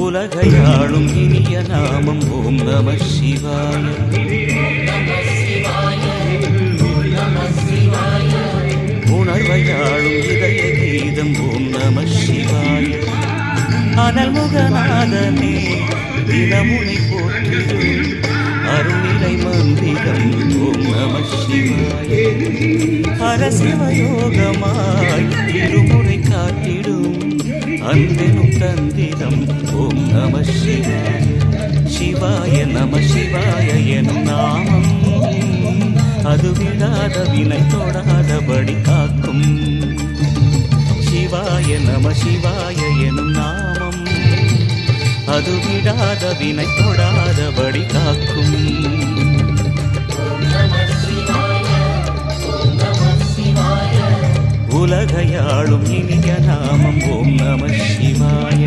உலகையாளும் இனிய நாமம் ஓம் நம சிவாய. உணர்வையாளும் இதய கீதம் ஓம் நம சிவாய. அனல்முகநாதனே தினமுனை போற்றிடும் அருணிலை மந்திரம் ஓம் நம சிவாய. பரசிவயோகமாய் இருமுறை காட்டிடும் அன்பெனும் தந்திரம் ஓம் நம சிவாய. சிவாய நம சிவாய எனும் நாமம் அது விடாத வினை தொடாதபடி காக்கும். சிவாய நம சிவாய எனும் நாமம் அது விடாத வினை தொடாதபடி காக்கும். உலகையாளும் இனிய நாமம் ஓம் நம சிவாய.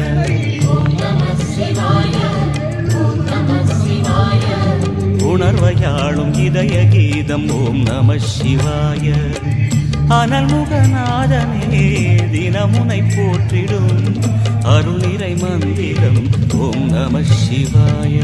உணர்வையாளும் இதய கீதம் ஓம் நம சிவாய. அனல்முகநாதனே தினமுனை போற்றிடும் அருளிரை மந்திரம் ஓம் நம சிவாய.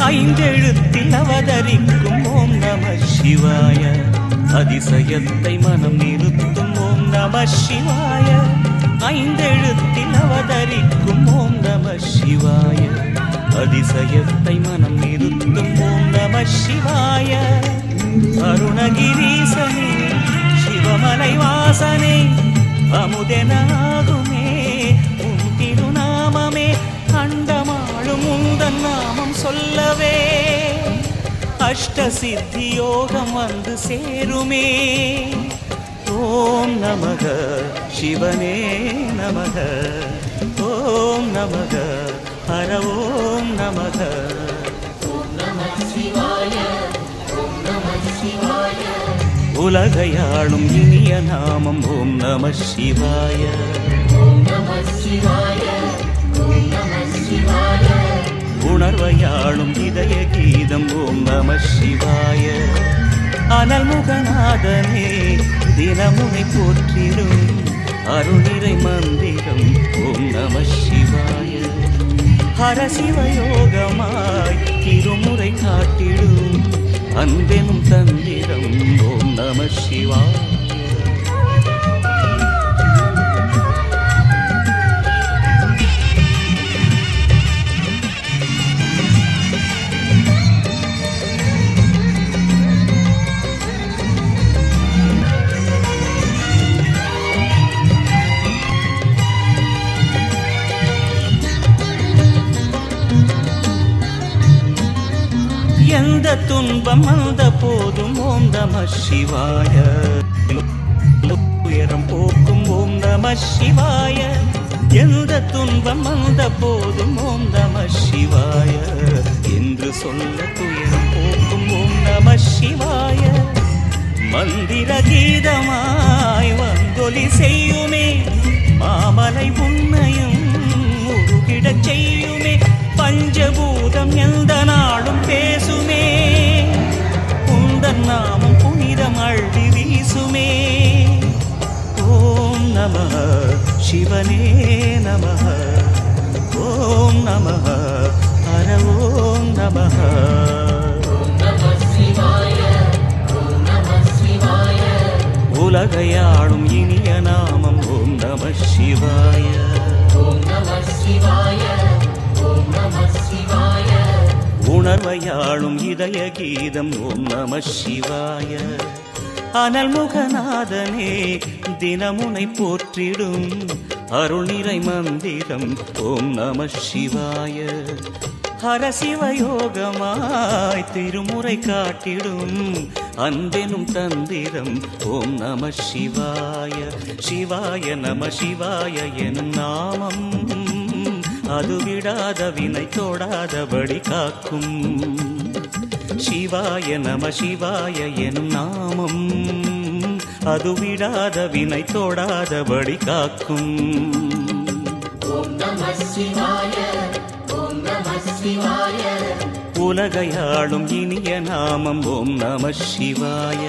ஐந்தெழுத்தில் அவதரிக்கும் ஓம் நம சிவாய. அதிசயத்தை மனம் நிறுத்தும் ஓம் நம சிவாய. ஐந்தெழுத்தில் அவதரிக்கும் ஓம் நம சிவாய. அதிசயத்தை மனம் நிறுத்தும் ஓம் நம சிவாய. அருணகிரீசனே சிவமலை வாசனே அமுதனாகுமே உன் திருநாமமே. அண்டமாளும் உந்தன் நாமம் சொல்லவே அஷ்ட சித்தி யோகம் வந்து சேருமே. ஓம் நமக சிவனே நமக. ஓம் நமக ஹர ஓம் நமக. உலகையாளும் இனிய நாமம் ஓம் நம சிவாய. உணர்வையாளும் இதய கீதம் ஓம் நம சிவாய. அனல்முகநாதனே தினமுனை போற்றிடும் அருணிரை மந்திரம் ஓம் நம சிவாய. ஹரசிவயோகமாய் திருமுறை காட்டிடும் அன்பெனும் தந்திரம் ஓம் நம சிவாய. எந்த துன்பம் வந்த போதும் ஓம் நம சிவாய. உயரம் போக்கும் ஓம் நம சிவாய. எந்த துன்பம் வந்த போதும் ஓம் நம சிவாய என்று சொல்ல துயரம் போக்கும் ஓம் நம சிவாய. மந்திர கீதமாய் வந்தொலி செய்யுமே மாமலை உன்னையும் உருகிடச் செய்யுமே. பஞ்சபூதம் எந்த நாளும் பேசுமே உந்தன் நாமம் புனிதம் அள்ளி வீசுமே. ஓம் நம சிவனே நம. ஓம் நம ஹர ஓம் நம. உலகையாளும் இனிய நாமம் ஓம் நம சிவாய. உணர்வையாளும் இதய கீதம் ஓம் நம சிவாய. அனல்முகநாதனே தினமுனை போற்றிடும் அருள்நிறை மந்திரம் ஓம் நம சிவாய. ஹரசிவயோகமாய் திருமுறை காட்டிடும் அன்பெனும் தந்திரம் ஓம் நம சிவாய. சிவாய நம சிவாய எனும் நாமம் அது விடாத வினை தொடாதபடி காக்கும். சிவாய நம சிவாய எனும் நாமம் அது விடாத வினை தோடாதபடி காக்கும். ஓம் நம சிவாய, ஓம் நம சிவாய. உலகையாளும் இனிய நாமம் ஓம் நம சிவாய.